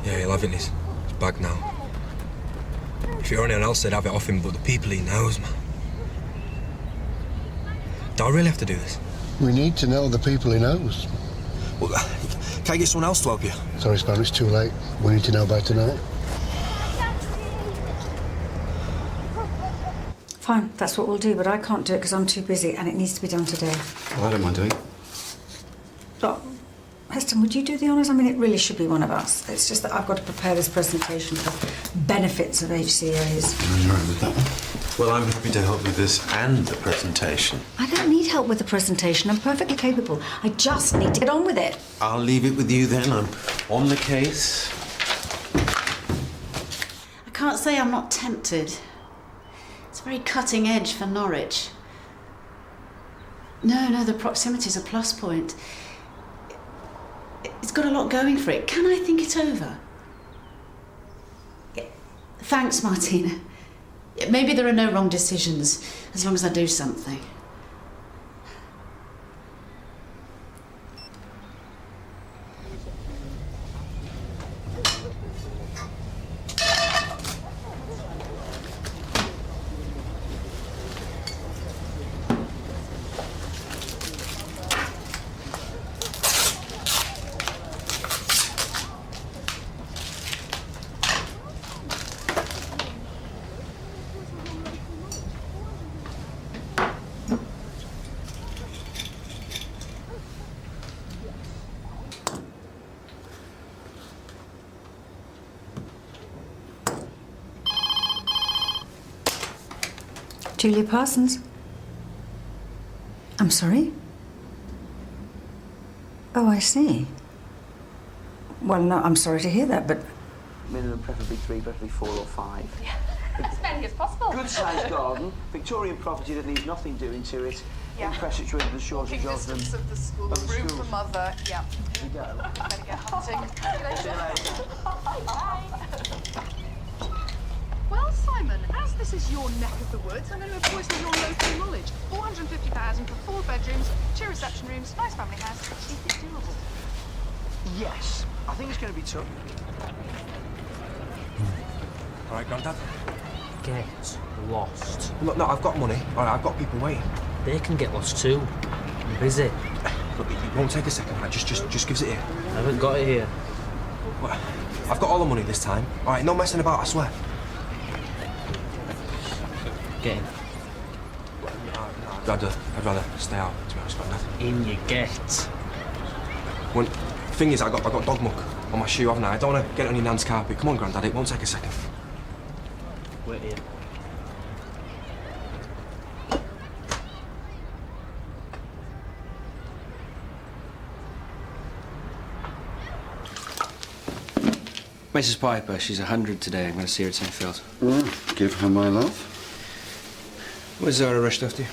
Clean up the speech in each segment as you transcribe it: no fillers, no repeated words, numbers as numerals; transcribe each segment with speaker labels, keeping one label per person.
Speaker 1: Yeah, he'll have it in his bag now. If it were anyone else, they'd have it off him, but the people he knows, man. Do I really have to do this?
Speaker 2: We need to know the people he knows.
Speaker 1: Well, can I get someone else to help you?
Speaker 2: Sorry, Spanner, it's too late. We need to know by tonight.
Speaker 3: Fine, that's what we'll do, but I can't do it because I'm too busy and it needs to be done today.
Speaker 4: Well, I don't mind doing it.
Speaker 3: But, Heston, would you do the honours? I mean, it really should be one of us. It's just that I've got to prepare this presentation for benefits of HCAs.
Speaker 4: You're right with that one. Well, I'm happy to help with this and the presentation.
Speaker 3: I don't need help with the presentation. I'm perfectly capable. I just need to get on with it.
Speaker 4: I'll leave it with you then. I'm on the case.
Speaker 5: I can't say I'm not tempted. It's very cutting edge for Norwich. No, the proximity's a plus point. It's got a lot going for it. Can I think it over? Thanks, Martina. Maybe there are no wrong decisions, as long as I do something.
Speaker 3: Julia Parsons. I'm sorry? Oh, I see. Well, no, I'm sorry to hear that, but...
Speaker 6: Minimum preferably 3, preferably 4 or 5.
Speaker 7: Yeah, as many as possible.
Speaker 6: Good-sized garden, Victorian property that needs nothing doing to it.
Speaker 7: Yeah.
Speaker 6: Impress it with the shortage of them.
Speaker 7: Distance of the school,
Speaker 6: of the
Speaker 7: room
Speaker 6: schools.
Speaker 7: for mother, yeah.
Speaker 6: Here we go.
Speaker 7: Better get hunting. See you later. Bye. Well, Simon, as this is your neck of the woods, I'm going to employ some of your local knowledge. 450,000 for 4 bedrooms, 2 reception rooms, nice family house. Is it doable?
Speaker 6: Yes, I think it's going to be tough.
Speaker 1: All right, Grandad.
Speaker 8: Get lost.
Speaker 1: Look, no, I've got money. All right, I've got people waiting.
Speaker 8: They can get lost too. I'm busy.
Speaker 1: Look, it won't take a second, right? Just gives it here.
Speaker 8: I haven't got it here.
Speaker 1: Well, I've got all the money this time. All right, no messing about, I swear.
Speaker 8: Get in.
Speaker 1: No, I'd rather stay out, to be honest, Grandad.
Speaker 8: In you get.
Speaker 1: Thing is, I got dog muck on my shoe, haven't I? I don't want to get it on your nan's carpet. Come on, Grandad, it won't take a second.
Speaker 8: Wait here.
Speaker 9: Mrs. Piper, she's 100 today. I'm going to see her at St. Phil's.
Speaker 4: Well, give her my love.
Speaker 9: Where's Zara rushed off to?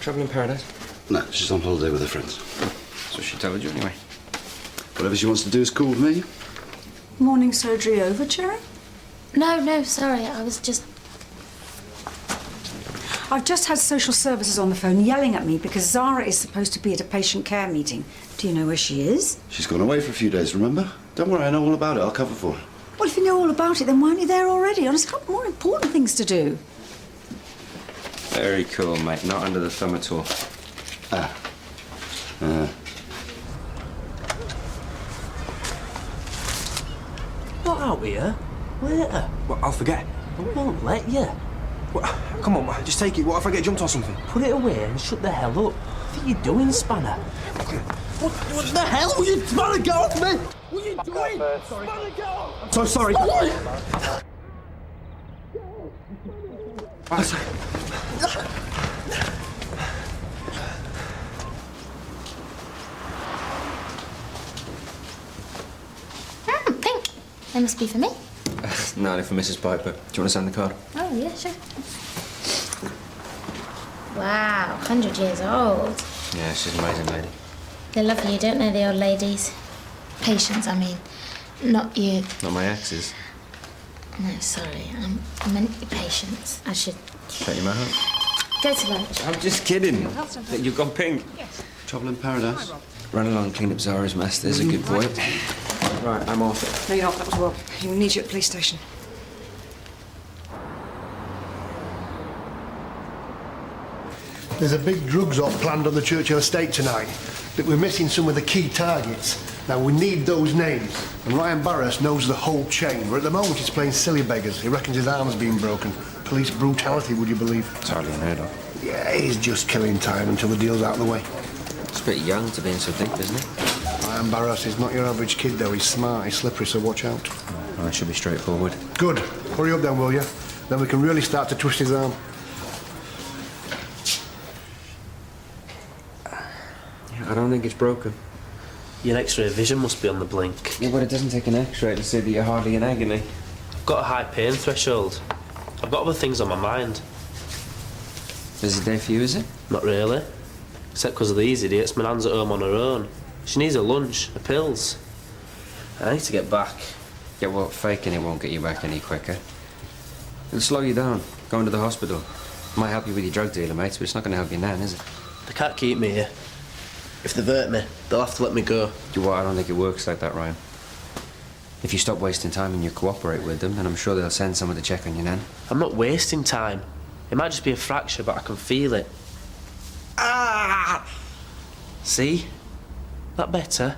Speaker 9: Trouble in paradise?
Speaker 4: No, she's on holiday with her friends.
Speaker 9: That's what she told you anyway.
Speaker 4: Whatever she wants to do is cool with me.
Speaker 3: Morning surgery over, Cherry?
Speaker 10: No, sorry, I was just...
Speaker 3: I've just had social services on the phone yelling at me because Zara is supposed to be at a patient care meeting. Do you know where she is?
Speaker 4: She's gone away for a few days, remember? Don't worry, I know all about it. I'll cover for her.
Speaker 3: Well, if you know all about it, then why aren't you there already? Honestly, I've got more important things to do.
Speaker 9: Very cool, mate. Not under the thumb at all.
Speaker 8: Not out here. Later.
Speaker 1: Well, I'll forget.
Speaker 8: I won't let you.
Speaker 1: Well, come on, man, just take it. What if I get jumped or something?
Speaker 8: Put it away and shut the hell up. What are you doing, Spanner? What the hell were you... Spanner, get off me! What are you doing? Spanner, get off!
Speaker 1: I'm so sorry.
Speaker 10: Pink. They must be for me.
Speaker 9: No, they're for Mrs. Piper. Do you want to sign the card?
Speaker 10: Oh, yeah, sure. Wow, 100 years old.
Speaker 9: Yeah, she's an amazing lady.
Speaker 10: They love you, don't they, the old ladies? Patients, I mean. Not you.
Speaker 9: Not my exes.
Speaker 10: No, sorry. I meant your patients. I should...
Speaker 9: Shut your mouth.
Speaker 10: Go to lunch.
Speaker 9: I'm just kidding. You've gone pink.
Speaker 4: Trouble in paradise.
Speaker 9: Run along and clean up Zara's mess. There's a good boy. Right, I'm off.
Speaker 3: No, you're not. That was Will. He will need you at the police station.
Speaker 2: There's a big drugs op planned on the Churchill estate tonight, but we're missing some of the key targets. Now, we need those names, and Ryan Barras knows the whole chain, but at the moment he's playing silly beggars. He reckons his arm's been broken. Police brutality, would you believe?
Speaker 9: It's hardly unheard of.
Speaker 2: Yeah, he's just killing time until the deal's out of the way.
Speaker 9: It's a bit young to be in so deep, isn't it?
Speaker 2: Ryan Barras is not your average kid, though. He's smart, he's slippery, so watch out.
Speaker 9: Well, that should be straightforward.
Speaker 2: Good. Hurry up then, will you? Then we can really start to twist his arm.
Speaker 9: I don't think it's broken.
Speaker 8: Your X-ray vision must be on the blink.
Speaker 9: Yeah, but it doesn't take an X-ray to say that you're hardly in agony.
Speaker 8: I've got a high pain threshold. I've got other things on my mind.
Speaker 9: Busy day for you, is it?
Speaker 8: Not really. Except because of these idiots, my nan's at home on her own. She needs her lunch, her pills. I need to get back.
Speaker 9: Yeah, well, faking it won't get you back any quicker. It'll slow you down, going to the hospital. Might help you with your drug dealer, mates, but it's not going to help your nan, is it?
Speaker 8: They can't keep me here. If they've hurt me, they'll have to let me go.
Speaker 9: You what? I don't think it works like that, Ryan. If you stop wasting time and you cooperate with them, then I'm sure they'll send someone to check on your nan.
Speaker 8: I'm not wasting time. It might just be a fracture, but I can feel it. Ah! See? That better?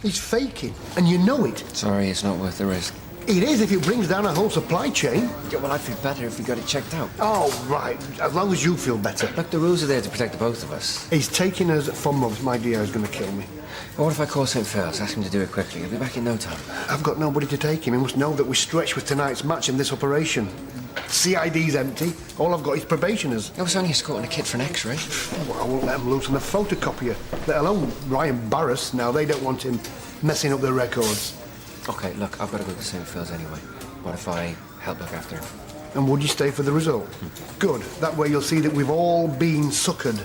Speaker 2: He's faking, and you know it.
Speaker 9: Sorry, it's not worth the risk.
Speaker 2: It is if it brings down a whole supply chain.
Speaker 9: Yeah, well, I'd feel better if we got it checked out.
Speaker 2: Oh, right. As long as you feel better.
Speaker 9: Look, the rules are there to protect the both of us.
Speaker 2: He's taking us for mugs. My dear is going to kill me.
Speaker 9: Well, what if I call St. Phil's, ask him to do it quickly? He'll be back in no time.
Speaker 2: I've got nobody to take him. He must know that we're stretched with tonight's match in this operation. CID's empty. All I've got is probationers.
Speaker 9: I was only escorting a kid for an X-ray.
Speaker 2: Well, I won't let him loose on a photocopier, let alone Ryan Barras. Now, they don't want him messing up their records.
Speaker 9: OK, look, I've got to go to St. Phil's anyway. What if I help look after him?
Speaker 2: And would you stay for the result? Good. That way you'll see that we've all been suckered.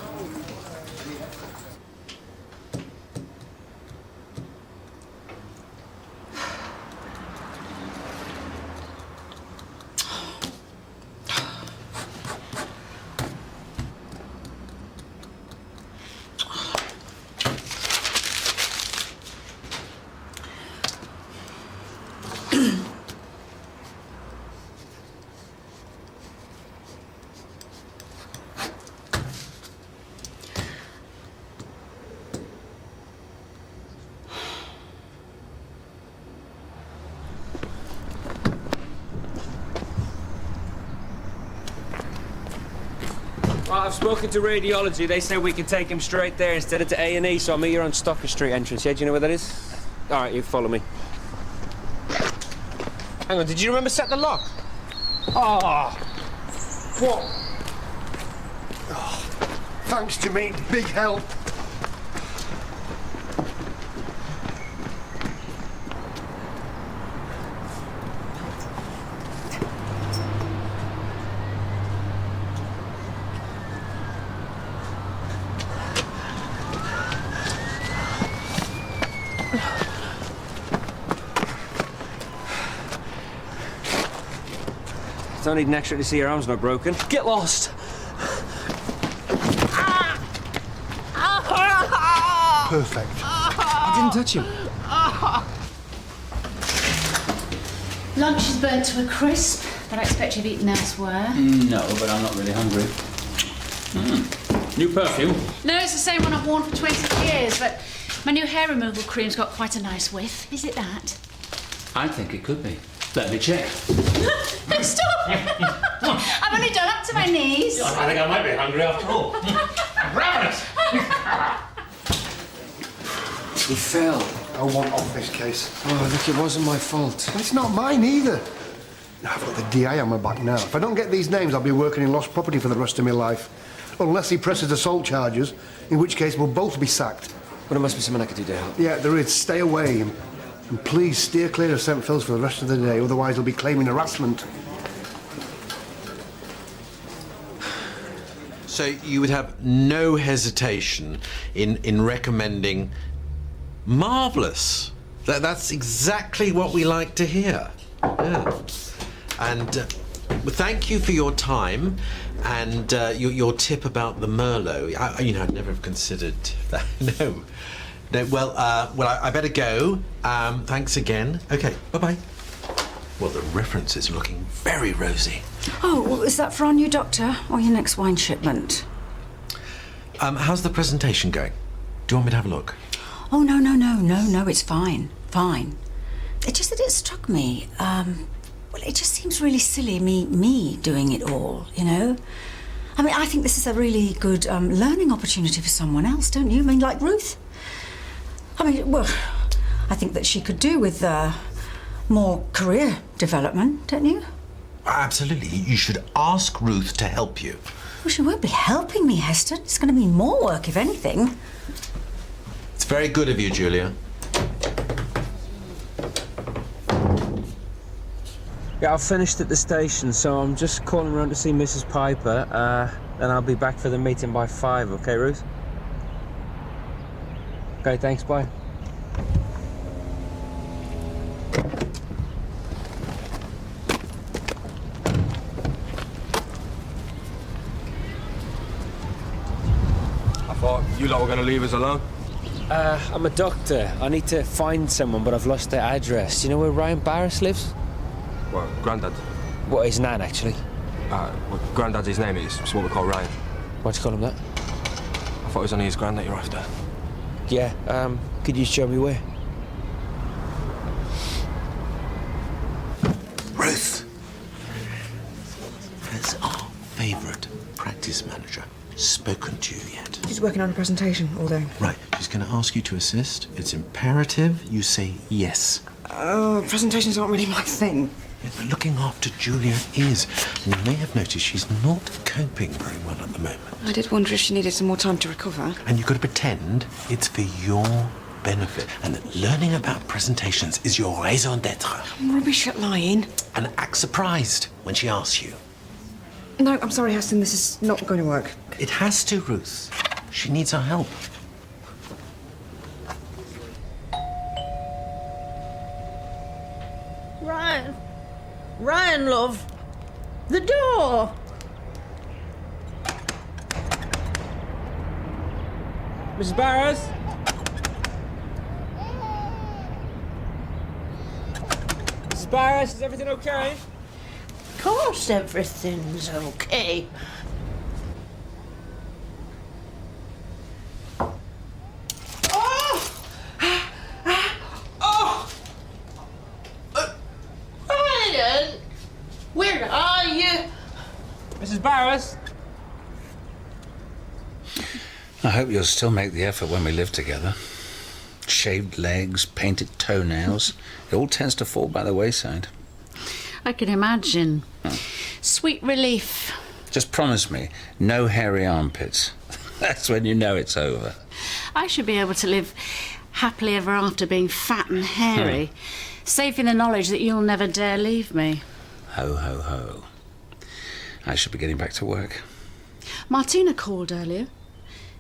Speaker 11: Well, I've spoken to radiology. They say we can take him straight there instead of to A&E, so I'll meet you on Stocker Street entrance. Yeah, do you know where that is? All right, you follow me. Hang on, did you remember set the lock? Oh,
Speaker 2: What? Oh, thanks, Jimmy. Big help.
Speaker 11: don't need an X-ray to see your arm's not broken.
Speaker 8: Get lost!
Speaker 2: Perfect.
Speaker 9: I didn't touch him.
Speaker 5: Lunch is burnt to a crisp, but I expect you've eaten elsewhere.
Speaker 12: No, but I'm not really hungry. New perfume?
Speaker 5: No, it's the same one I've worn for 20 years, but my new hair removal cream's got quite a nice whiff. Is it that?
Speaker 12: I think it could be. Let me check.
Speaker 5: No, stop! I've only done up to my knees.
Speaker 12: I think I might be hungry after all. Ravenous!
Speaker 9: He fell.
Speaker 2: I want off this case.
Speaker 9: Oh, look, it wasn't my fault.
Speaker 2: It's not mine either. I've got the DI on my back now. If I don't get these names, I'll be working in lost property for the rest of my life. Unless he presses assault charges, in which case we'll both be sacked.
Speaker 9: But there must be something I could do to help.
Speaker 2: Yeah, there is. Stay away. And please steer clear of St. Phil's for the rest of the day, otherwise he'll be claiming harassment.
Speaker 4: So you would have no hesitation in recommending marvellous. That's exactly what we like to hear. Yeah. And thank you for your time and your tip about the Merlot. I'd never have considered that. No. No, well, I better go. Thanks again. Okay, bye-bye. Well, the reference is looking very rosy.
Speaker 3: Oh, well, is that for our new doctor or your next wine shipment?
Speaker 4: How's the presentation going? Do you want me to have a look?
Speaker 3: Oh, no, it's fine. Fine. It just that it struck me. Well, it just seems really silly, me doing it all, you know? I mean, I think this is a really good learning opportunity for someone else, don't you? I mean, like Ruth. I mean, well, I think that she could do with more career development, don't you?
Speaker 4: Absolutely. You should ask Ruth to help you.
Speaker 3: Well, she won't be helping me, Hester. It's going to mean more work, if anything.
Speaker 4: It's very good of you, Julia.
Speaker 11: Yeah, I've finished at the station, so I'm just calling around to see Mrs. Piper, and I'll be back for the meeting by 5, okay, Ruth? Okay, thanks, bye.
Speaker 1: I thought you lot were going to leave us alone.
Speaker 11: I'm a doctor. I need to find someone, but I've lost their address. You know where Ryan Barris lives?
Speaker 1: Well, Grandad.
Speaker 11: What, his nan, actually?
Speaker 1: Well, Grandad's his name. It's what we call Ryan.
Speaker 11: Why'd you call him that?
Speaker 1: I thought it was only his grand that you're after.
Speaker 11: Yeah, could you show me where?
Speaker 4: Ruth! Has our favourite practice manager spoken to you yet?
Speaker 13: She's working on a presentation all day.
Speaker 4: Right, she's going to ask you to assist. It's imperative you say yes.
Speaker 13: Presentations aren't really my thing.
Speaker 4: Yeah, but looking after Julia is. And you may have noticed she's not coping very well at the moment.
Speaker 13: I did wonder if she needed some more time to recover.
Speaker 4: And you've got to pretend it's for your benefit and that learning about presentations is your raison d'etre.
Speaker 13: I'm rubbish at lying.
Speaker 4: And act surprised when she asks you.
Speaker 13: No, I'm sorry, Heston, this is not going to work.
Speaker 4: It has to, Ruth. She needs our help.
Speaker 14: Ryan, love. The door.
Speaker 11: Mrs. Barrows? Mrs. Barrows, is everything okay?
Speaker 14: Of course everything's okay. Ryan! Where are you?
Speaker 11: Mrs. Barrows?
Speaker 15: I hope you'll still make the effort when we live together. Shaved legs, painted toenails. It all tends to fall by the wayside.
Speaker 5: I can imagine. Sweet relief.
Speaker 15: Just promise me, no hairy armpits. That's when you know it's over.
Speaker 5: I should be able to live happily ever after being fat and hairy, safe in the knowledge that you'll never dare leave me.
Speaker 15: Ho, ho, ho. I should be getting back to work.
Speaker 5: Martina called earlier.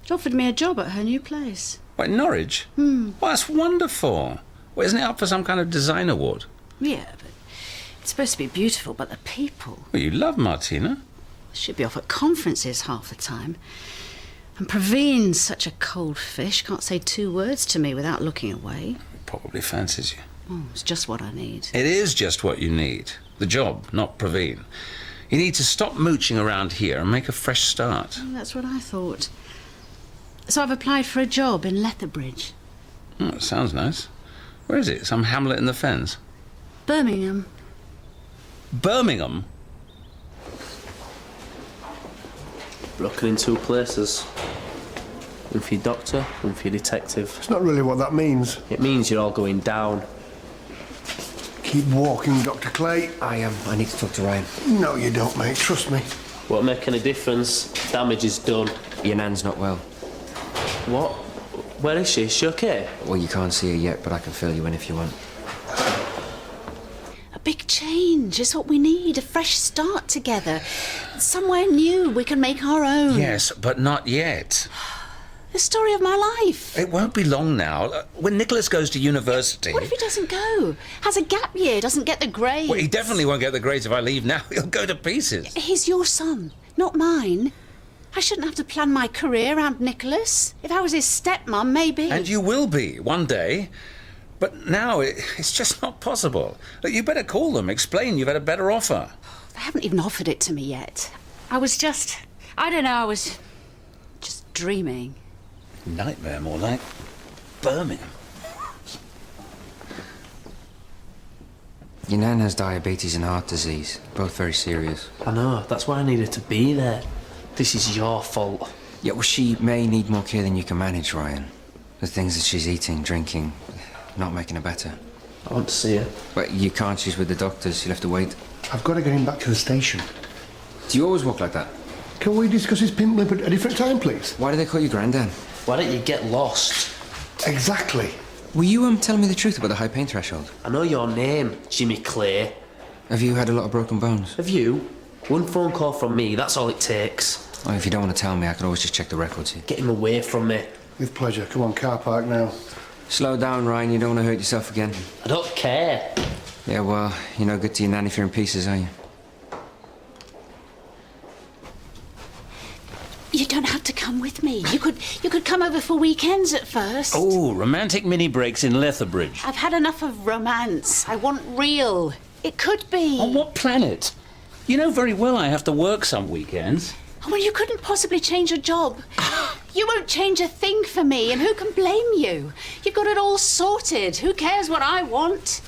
Speaker 5: She offered me a job at her new place.
Speaker 15: What, in Norwich? Well, that's wonderful. Well, isn't it up for some kind of design award?
Speaker 5: Yeah, but it's supposed to be beautiful, but the people...
Speaker 15: Well, you love Martina.
Speaker 5: She'd be off at conferences half the time. And Praveen's such a cold fish, can't say 2 words to me without looking away.
Speaker 15: Probably fancies you.
Speaker 5: Oh, it's just what I need.
Speaker 15: It is just what you need. The job, not Praveen. You need to stop mooching around here and make a fresh start.
Speaker 5: Oh, that's what I thought. So I've applied for a job in Lethbridge.
Speaker 15: Oh, that sounds nice. Where is it? Some hamlet in the Fens?
Speaker 5: Birmingham.
Speaker 15: Birmingham?
Speaker 8: Looking in 2 places. One for your doctor, one for your detective.
Speaker 2: It's not really what that means.
Speaker 8: It means you're all going down.
Speaker 2: Keep walking, Dr. Clay.
Speaker 9: I need to talk to Ryan.
Speaker 2: No, you don't, mate. Trust me.
Speaker 8: Won't make any difference. Damage is done.
Speaker 9: Your nan's not well.
Speaker 8: What? Where is she? Is she okay?
Speaker 9: Well, you can't see her yet, but I can fill you in if you want.
Speaker 5: A big change is what we need. A fresh start together. Somewhere new we can make our own.
Speaker 15: Yes, but not yet.
Speaker 5: The story of my life.
Speaker 15: It won't be long now. When Nicholas goes to university...
Speaker 5: What if he doesn't go? Has a gap year, doesn't get the grades?
Speaker 15: Well, he definitely won't get the grades if I leave now. He'll go to pieces.
Speaker 5: He's your son, not mine. I shouldn't have to plan my career around Nicholas. If I was his stepmom, maybe.
Speaker 15: And you will be, one day. But now it's just not possible. Look, you better call them, explain you've had a better offer.
Speaker 5: They haven't even offered it to me yet. I was just dreaming.
Speaker 15: Nightmare, more like. Birmingham.
Speaker 9: Your nan has diabetes and heart disease, both very serious.
Speaker 8: I know, that's why I needed to be there. This is your fault.
Speaker 9: Yeah, well, she may need more care than you can manage, Ryan. The things that she's eating, drinking, not making her better.
Speaker 8: I want to see her.
Speaker 9: But you can't, she's with the doctors, you'll have to wait.
Speaker 2: I've got to get him back to the station.
Speaker 9: Do you always walk like that?
Speaker 2: Can we discuss his pimp lip at a different time, please?
Speaker 9: Why do they call you Grandad?
Speaker 8: Why don't you get lost?
Speaker 2: Exactly.
Speaker 9: Were you telling me the truth about the high pain threshold?
Speaker 8: I know your name, Jimmy Clay.
Speaker 9: Have you had a lot of broken bones?
Speaker 8: Have you? One phone call from me, that's all it takes.
Speaker 9: Well, if you don't want to tell me, I can always just check the records here.
Speaker 8: Get him away from me.
Speaker 2: With pleasure. Come on, car park now.
Speaker 9: Slow down, Ryan, you don't want to hurt yourself again.
Speaker 8: I don't care.
Speaker 9: Yeah, well, you're no good to your nan if you're in pieces, are you?
Speaker 5: You don't have to come with me. You could come over for weekends at first.
Speaker 15: Oh, romantic mini breaks in Lethbridge.
Speaker 5: I've had enough of romance. I want real. It could be.
Speaker 15: On what planet? You know very well I have to work some weekends.
Speaker 5: Well, you couldn't possibly change your job. You won't change a thing for me, and who can blame you? You've got it all sorted. Who cares what I want?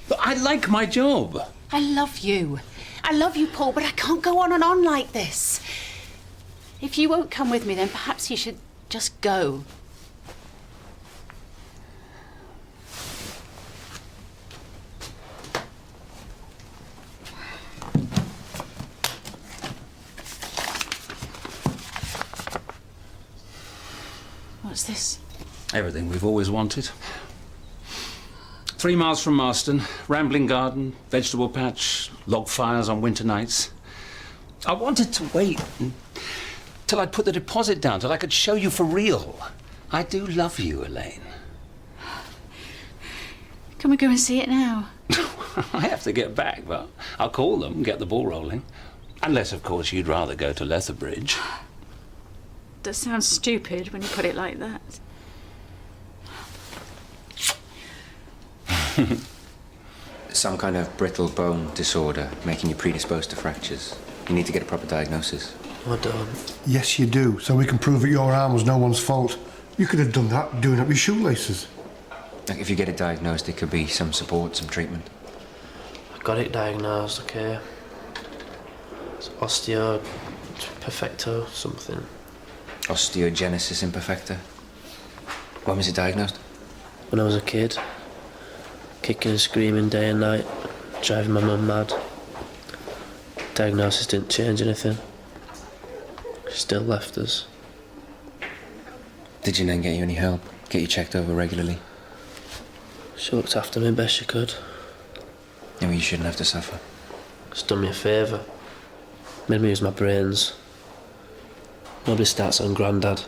Speaker 15: But I like my job.
Speaker 5: I love you. I love you, Paul, but I can't go on and on like this. If you won't come with me, then perhaps you should just go. What's this?
Speaker 15: Everything we've always wanted. 3 miles from Marston, rambling garden, vegetable patch, log fires on winter nights. I wanted to wait till I'd put the deposit down, till I could show you for real. I do love you, Elaine.
Speaker 5: Can we go and see it now?
Speaker 15: I have to get back, but I'll call them and get the ball rolling. Unless, of course, you'd rather go to Lethbridge.
Speaker 5: Does sound stupid when you put it like that.
Speaker 9: Some kind of brittle bone disorder, making you predisposed to fractures. You need to get a proper diagnosis.
Speaker 8: I don't.
Speaker 2: Yes, you do, so we can prove that your arm was no one's fault. You could have done that doing up your shoelaces.
Speaker 9: Like, if you get it diagnosed, there could be some support, some treatment.
Speaker 8: I got it diagnosed, okay. It's osteo perfecto something.
Speaker 9: Osteogenesis imperfecta. When was it diagnosed?
Speaker 8: When I was a kid. Kicking and screaming day and night, driving my mum mad. Diagnosis didn't change anything. She still left us.
Speaker 9: Did your nan get you any help? Get you checked over regularly?
Speaker 8: She looked after me best she could.
Speaker 9: Yeah, well, you shouldn't have to suffer.
Speaker 8: It's done me a favour. Made me use my brains. Nobody starts on Grandad,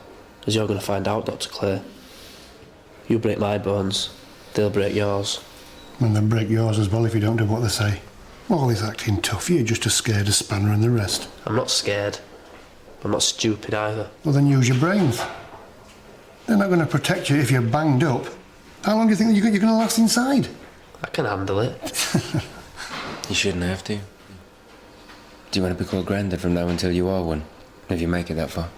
Speaker 8: as you're going to find out, Dr. Clay. You break my bones, they'll break yours.
Speaker 2: And they'll break yours as well if you don't do what they say. All this acting tough, you're just as scared as Spanner and the rest.
Speaker 8: I'm not scared. I'm not stupid either.
Speaker 2: Well, then use your brains. They're not going to protect you if you're banged up. How long do you think you're going to last inside?
Speaker 8: I can handle it.
Speaker 9: You shouldn't have to. Do you want to be called Grandad from now until you are one? If you make it that far?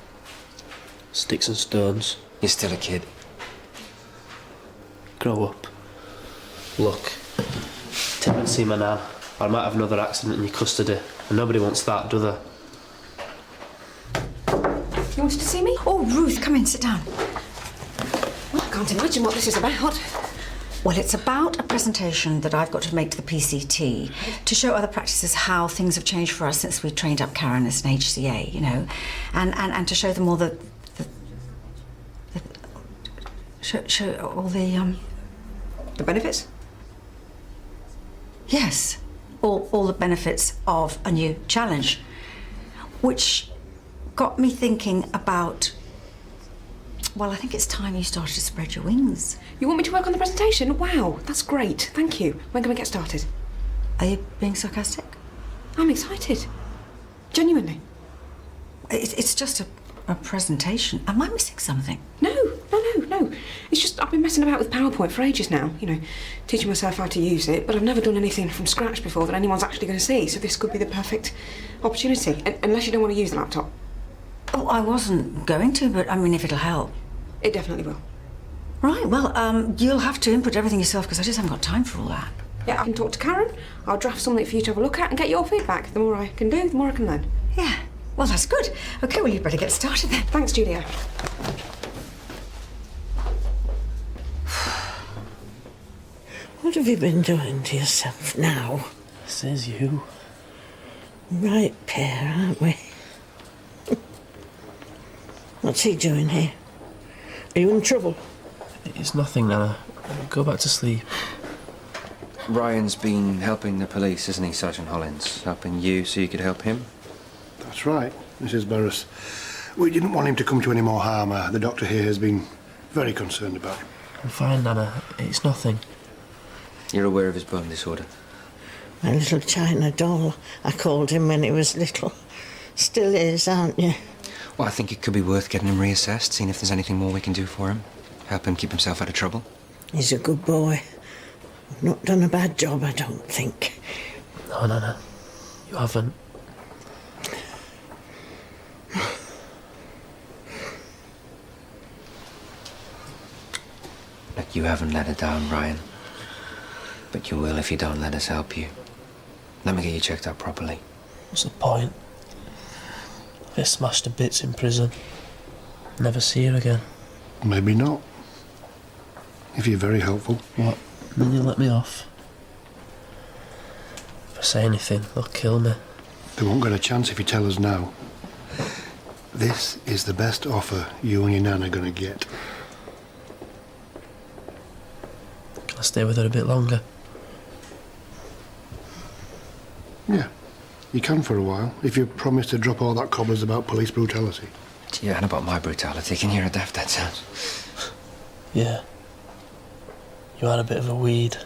Speaker 8: Sticks and stones.
Speaker 9: You're still a kid.
Speaker 8: Grow up. Look, take me and see my nan. I might have another accident in your custody, and nobody wants that, do they?
Speaker 3: You wanted to see me? Oh, Ruth, come in, sit down.
Speaker 13: Well, I can't imagine what this is about.
Speaker 3: Well, it's about a presentation that I've got to make to the PCT to show other practices how things have changed for us since we trained up Karen as an HCA, you know, and to show them all show all the
Speaker 13: benefits?
Speaker 3: Yes, all the benefits of a new challenge, which got me thinking about. Well, I think it's time you started to spread your wings.
Speaker 13: You want me to work on the presentation? Wow, that's great. Thank you. When can we get started?
Speaker 3: Are you being sarcastic?
Speaker 13: I'm excited. Genuinely.
Speaker 3: It's just A presentation? Am I missing something?
Speaker 13: No. It's just I've been messing about with PowerPoint for ages now, you know, teaching myself how to use it, but I've never done anything from scratch before that anyone's actually going to see, so this could be the perfect opportunity, unless you don't want to use the laptop.
Speaker 3: Oh, I wasn't going to, but I mean, if it'll help.
Speaker 13: It definitely will.
Speaker 3: Right, well, you'll have to input everything yourself because I just haven't got time for all that.
Speaker 13: Yeah, I can talk to Karen, I'll draft something for you to have a look at and get your feedback. The more I can do, the more I can learn.
Speaker 3: Yeah, well, that's good. OK, well, you'd better get started then.
Speaker 13: Thanks, Julia.
Speaker 14: What have you been doing to yourself now?
Speaker 8: Says you.
Speaker 14: Right pair, aren't we? What's he doing here? Are you in trouble?
Speaker 8: It's nothing, Nana. Go back to sleep.
Speaker 9: Ryan's been helping the police, isn't he, Sergeant Hollins? Helping you so you could help him?
Speaker 2: That's right, Mrs. Burris. We didn't want him to come to any more harm. The doctor here has been very concerned about him.
Speaker 8: I'm fine, Nana. It's nothing.
Speaker 9: You're aware of his bone disorder?
Speaker 14: My little China doll, I called him when he was little. Still is, aren't you?
Speaker 9: Well, I think it could be worth getting him reassessed, seeing if there's anything more we can do for him. Help him keep himself out of trouble.
Speaker 14: He's a good boy. I've not done a bad job, I don't think.
Speaker 8: No, Nana. You haven't.
Speaker 9: Look, you haven't let her down, Ryan. But you will if you don't let us help you. Let me get you checked out properly.
Speaker 8: What's the point? I get smashed to bits in prison. Never see her again.
Speaker 2: Maybe not. If you're very helpful.
Speaker 8: What? Then you'll let me off? If I say anything, they'll kill me.
Speaker 2: They won't get a chance if you tell us now. This is the best offer you and your nan are going to get.
Speaker 8: Can I stay with her a bit longer?
Speaker 2: Yeah, you can for a while, if you promise to drop all that cobblers about police brutality.
Speaker 9: Yeah, and about my brutality. Can you hear how daft that sounds?
Speaker 8: Yeah. You are a bit of a weed.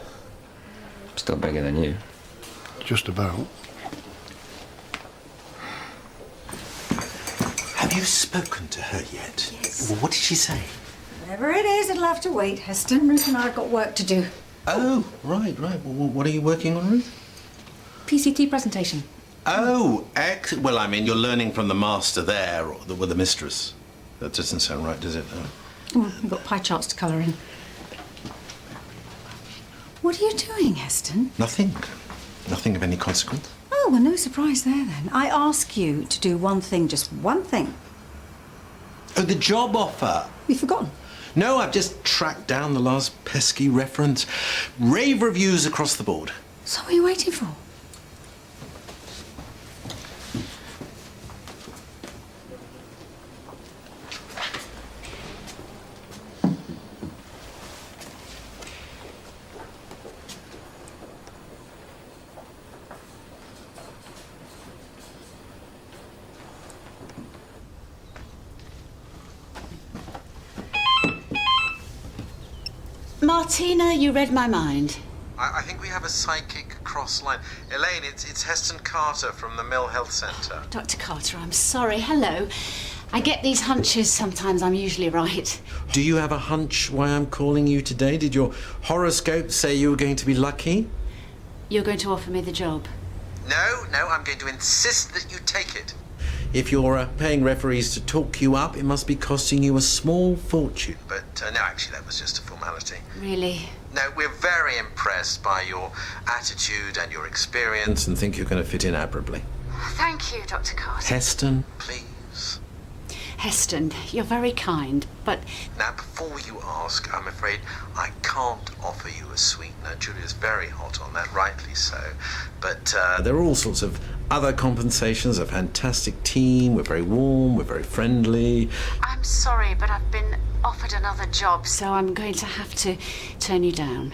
Speaker 9: Still bigger than you.
Speaker 2: Just about.
Speaker 4: Have you spoken to her yet?
Speaker 3: Yes.
Speaker 4: Well, what did she say?
Speaker 3: Whatever it is, it'll have to wait. Heston, Ruth and I have got work to do.
Speaker 4: Oh, right. Well, what are you working on, Ruth?
Speaker 13: PCT presentation.
Speaker 16: Oh, well, I mean, you're learning from the master there, or the mistress. That doesn't sound right, does it?
Speaker 3: Oh, we've got pie charts to colour in. What are you doing, Heston?
Speaker 16: Nothing. Nothing of any consequence.
Speaker 3: Oh, well, no surprise there, then. I ask you to do one thing, just one thing.
Speaker 16: Oh, the job offer.
Speaker 3: You've forgotten.
Speaker 16: No, I've just tracked down the last pesky reference. Rave reviews across the board.
Speaker 3: So what are you waiting for?
Speaker 5: Martina, you read my mind.
Speaker 16: I think we have a psychic cross line. Elaine, it's Heston Carter from the Mill Health Centre.
Speaker 5: Dr. Carter, I'm sorry. Hello. I get these hunches sometimes. I'm usually right.
Speaker 4: Do you have a hunch why I'm calling you today? Did your horoscope say you were going to be lucky?
Speaker 5: You're going to offer me the job?
Speaker 16: No, I'm going to insist that you take it.
Speaker 4: If you're paying referees to talk you up, it must be costing you a small fortune.
Speaker 16: But no, actually, that was just a formality.
Speaker 5: Really?
Speaker 16: No, we're very impressed by your attitude and your experience.
Speaker 4: And think you're going to fit in admirably.
Speaker 5: Thank you, Dr. Carter.
Speaker 4: Heston?
Speaker 16: Please.
Speaker 5: Heston, you're very kind, but...
Speaker 16: Now, before you ask, I'm afraid I can't offer you a sweetener. Julia's very hot on that, rightly so. But,
Speaker 4: there are all sorts of other compensations, a fantastic team, we're very warm, we're very friendly.
Speaker 5: I'm sorry, but I've been offered another job, so I'm going to have to turn you down.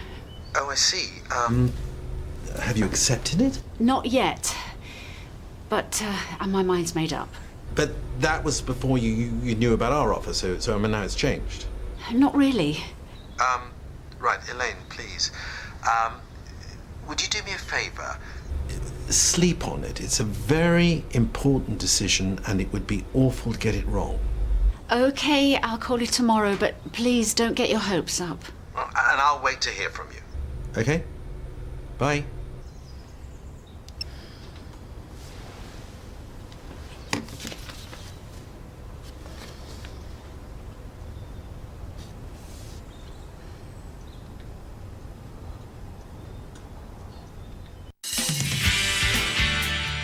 Speaker 16: Oh, I see.
Speaker 4: Have you accepted it?
Speaker 5: Not yet, but my mind's made up.
Speaker 4: But that was before you knew about our offer, so I mean, now it's changed.
Speaker 5: Not really.
Speaker 16: Right, Elaine, please. Would you do me a favour?
Speaker 4: Sleep on it. It's a very important decision, and it would be awful to get it wrong.
Speaker 5: OK, I'll call you tomorrow, but please don't get your hopes up.
Speaker 16: And I'll wait to hear from you.
Speaker 4: Okay. Bye.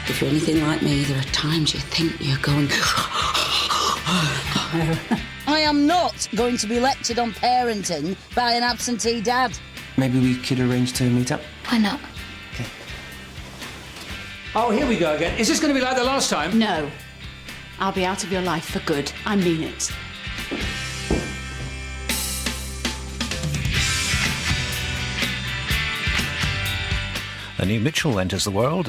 Speaker 3: If you're anything like me, there are times you think you're going...
Speaker 17: I am not going to be lectured on parenting by an absentee dad.
Speaker 11: Maybe we could arrange to meet up?
Speaker 10: Why not?
Speaker 15: Oh, here we go again. Is this going to be like the last time?
Speaker 5: No. I'll be out of your life for good. I mean it.
Speaker 18: A new Mitchell enters the world.